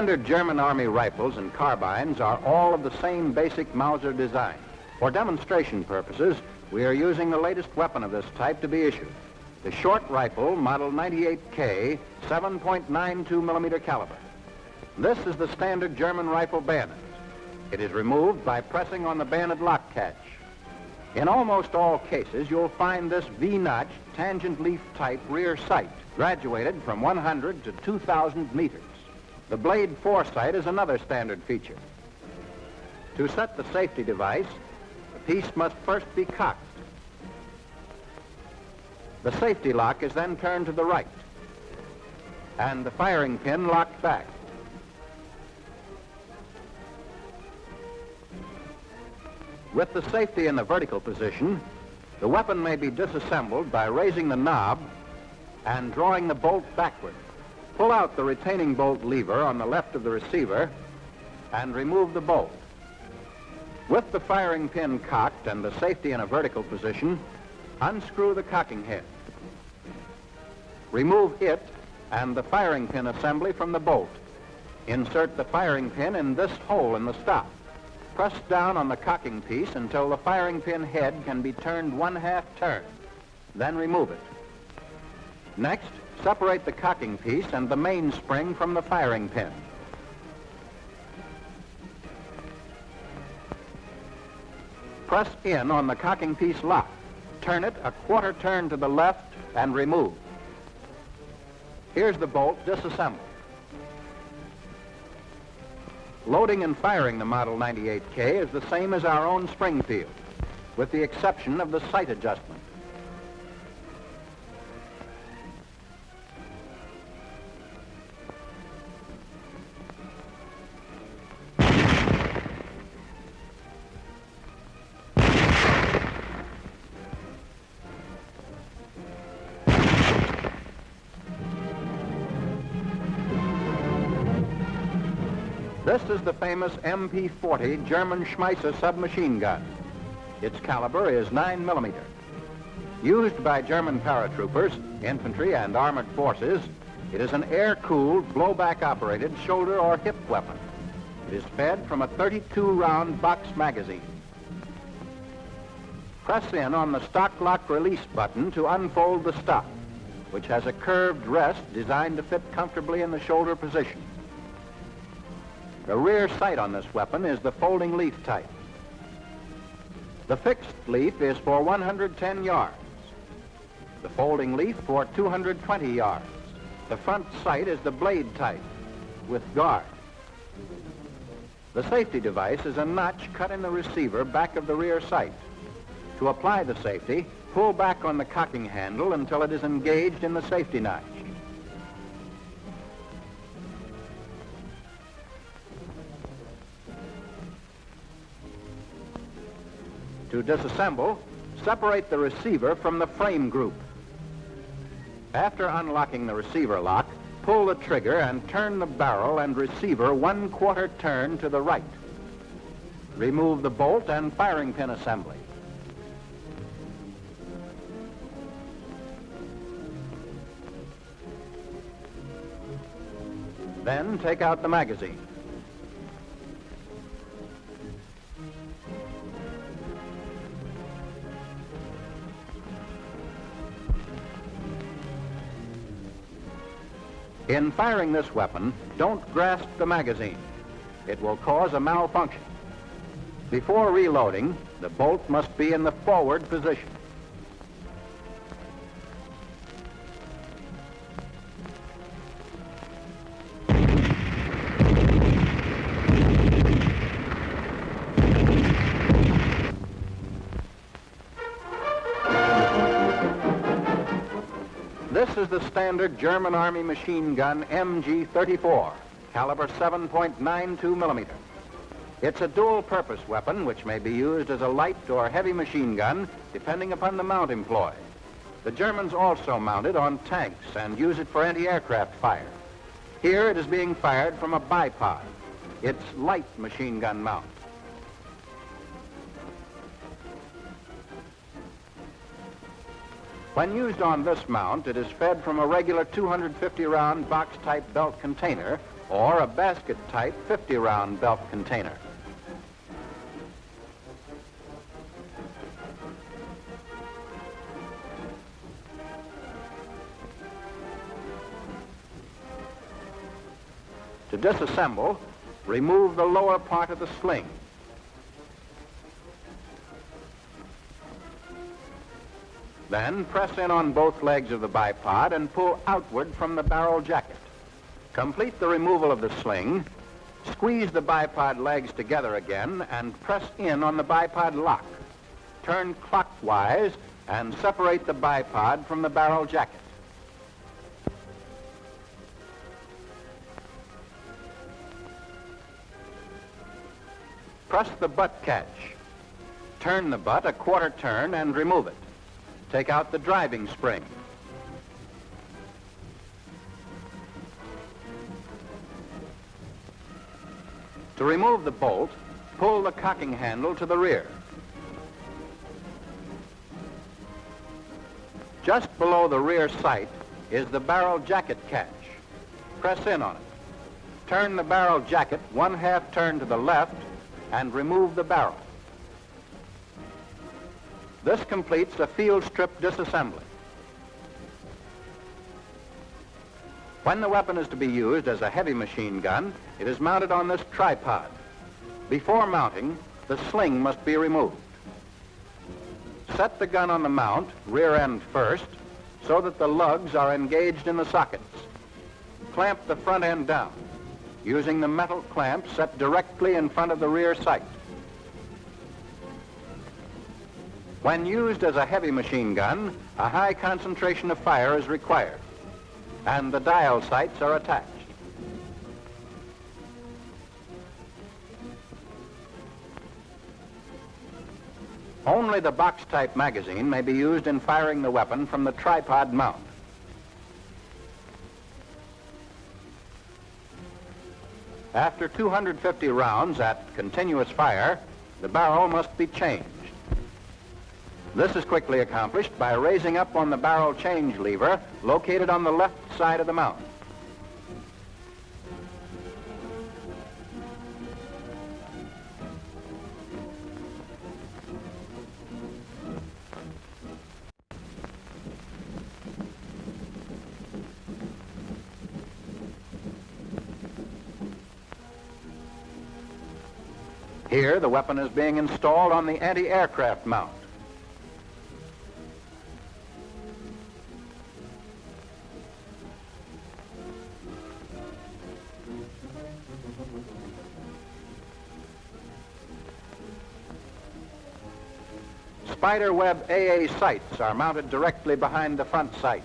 standard German Army rifles and carbines are all of the same basic Mauser design. For demonstration purposes, we are using the latest weapon of this type to be issued, the short rifle Model 98K 7.92 millimeter caliber. This is the standard German rifle bayonet. It is removed by pressing on the bayonet lock catch. In almost all cases, you'll find this V-notched tangent leaf type rear sight, graduated from 100 to 2,000 meters. The blade foresight is another standard feature. To set the safety device, the piece must first be cocked. The safety lock is then turned to the right, and the firing pin locked back. With the safety in the vertical position, the weapon may be disassembled by raising the knob and drawing the bolt backward. Pull out the retaining bolt lever on the left of the receiver and remove the bolt. With the firing pin cocked and the safety in a vertical position, unscrew the cocking head. Remove it and the firing pin assembly from the bolt. Insert the firing pin in this hole in the stop. Press down on the cocking piece until the firing pin head can be turned 1/2 turn. Then remove it. Next, separate the cocking piece and the mainspring from the firing pin. Press in on the cocking piece lock. Turn it 1/4 turn to the left and remove. Here's the bolt disassembled. Loading and firing the Model 98K is the same as our own Springfield, with the exception of the sight adjustment. This is the famous MP-40 German Schmeisser submachine gun. Its caliber is 9 millimeter. Used by German paratroopers, infantry, and armored forces, it is an air-cooled, blowback-operated shoulder or hip weapon. It is fed from a 32-round box magazine. Press in on the stock lock release button to unfold the stock, which has a curved rest designed to fit comfortably in the shoulder position. The rear sight on this weapon is the folding leaf type. The fixed leaf is for 110 yards. The folding leaf for 220 yards. The front sight is the blade type with guard. The safety device is a notch cut in the receiver back of the rear sight. To apply the safety, pull back on the cocking handle until it is engaged in the safety notch. To disassemble, separate the receiver from the frame group. After unlocking the receiver lock, pull the trigger and turn the barrel and receiver 1/4 turn to the right. Remove the bolt and firing pin assembly. Then take out the magazine. In firing this weapon, don't grasp the magazine. It will cause a malfunction. Before reloading, the bolt must be in the forward position. This is the standard German Army machine gun MG-34, caliber 7.92 millimeter. It's a dual-purpose weapon which may be used as a light or heavy machine gun depending upon the mount employed. The Germans also mount it on tanks and use it for anti-aircraft fire. Here it is being fired from a bipod. It's light machine gun mount. When used on this mount, it is fed from a regular 250-round box-type belt container or a basket-type 50-round belt container. To disassemble, remove the lower part of the sling. Then press in on both legs of the bipod and pull outward from the barrel jacket. Complete the removal of the sling, squeeze the bipod legs together again, and press in on the bipod lock. Turn clockwise and separate the bipod from the barrel jacket. Press the butt catch. Turn the butt a quarter turn and remove it. Take out the driving spring. To remove the bolt, pull the cocking handle to the rear. Just below the rear sight is the barrel jacket catch. Press in on it. Turn the barrel jacket 1/2 turn to the left and remove the barrel. This completes a field strip disassembly. When the weapon is to be used as a heavy machine gun, it is mounted on this tripod. Before mounting, the sling must be removed. Set the gun on the mount, rear end first, so that the lugs are engaged in the sockets. Clamp the front end down, using the metal clamp set directly in front of the rear sight. When used as a heavy machine gun, a high concentration of fire is required, and the dial sights are attached. Only the box-type magazine may be used in firing the weapon from the tripod mount. After 250 rounds at continuous fire, the barrel must be changed. This is quickly accomplished by raising up on the barrel change lever located on the left side of the mount. Here, the weapon is being installed on the anti-aircraft mount. Spiderweb AA sights are mounted directly behind the front sight.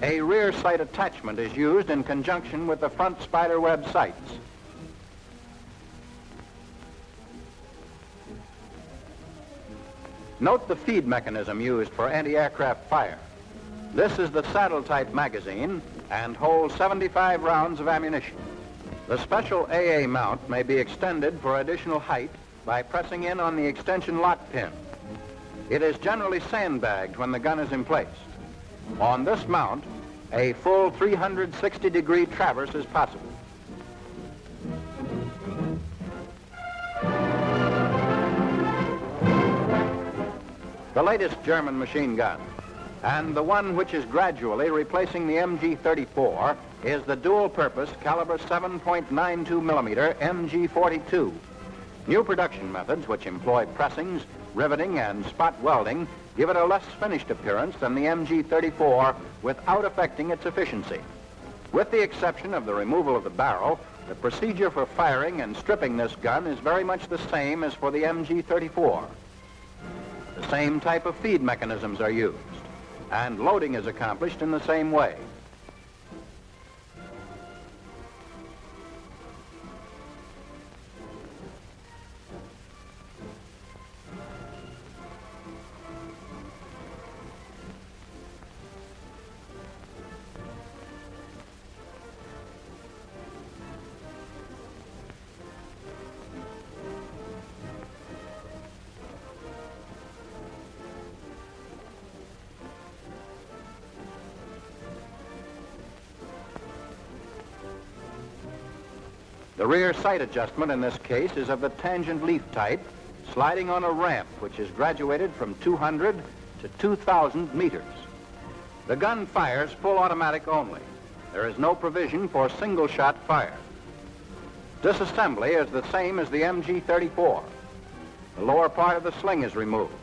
A rear sight attachment is used in conjunction with the front spiderweb sights. Note the feed mechanism used for anti-aircraft fire. This is the saddle-type magazine and holds 75 rounds of ammunition. The special AA mount may be extended for additional height by pressing in on the extension lock pin. It is generally sandbagged when the gun is emplaced. On this mount, a full 360-degree traverse is possible. The latest German machine gun, and the one which is gradually replacing the MG-34, is the dual-purpose caliber 7.92 millimeter MG-42. New production methods which employ pressings, riveting, and spot welding give it a less finished appearance than the MG-34 without affecting its efficiency. With the exception of the removal of the barrel, the procedure for firing and stripping this gun is very much the same as for the MG-34. The same type of feed mechanisms are used, and loading is accomplished in the same way. The rear sight adjustment in this case is of the tangent leaf type, sliding on a ramp which is graduated from 200 to 2,000 meters. The gun fires full automatic only. There is no provision for single-shot fire. Disassembly is the same as the MG-34. The lower part of the sling is removed.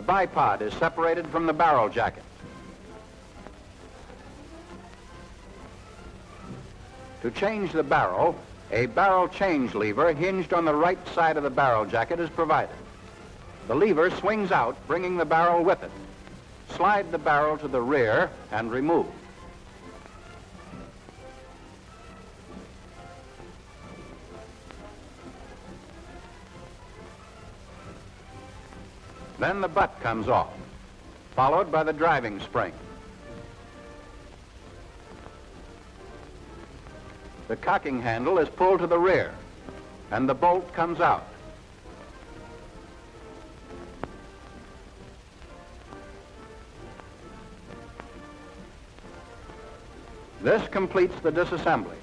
The bipod is separated from the barrel jacket. To change the barrel, a barrel change lever hinged on the right side of the barrel jacket is provided. The lever swings out, bringing the barrel with it. Slide the barrel to the rear and remove. Then the butt comes off, followed by the driving spring. The cocking handle is pulled to the rear, and the bolt comes out. This completes the disassembly.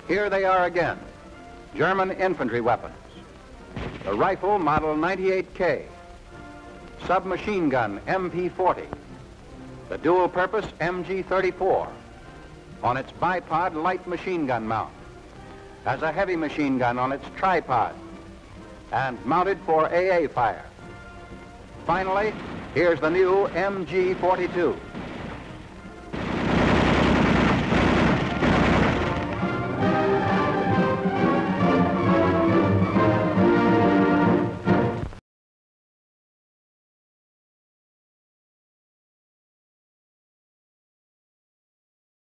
Here they are again, German infantry weapons. The rifle model 98K, submachine gun MP40, the dual-purpose MG-34, on its bipod light machine gun mount, has a heavy machine gun on its tripod, and mounted for AA fire. Finally, here's the new MG-42.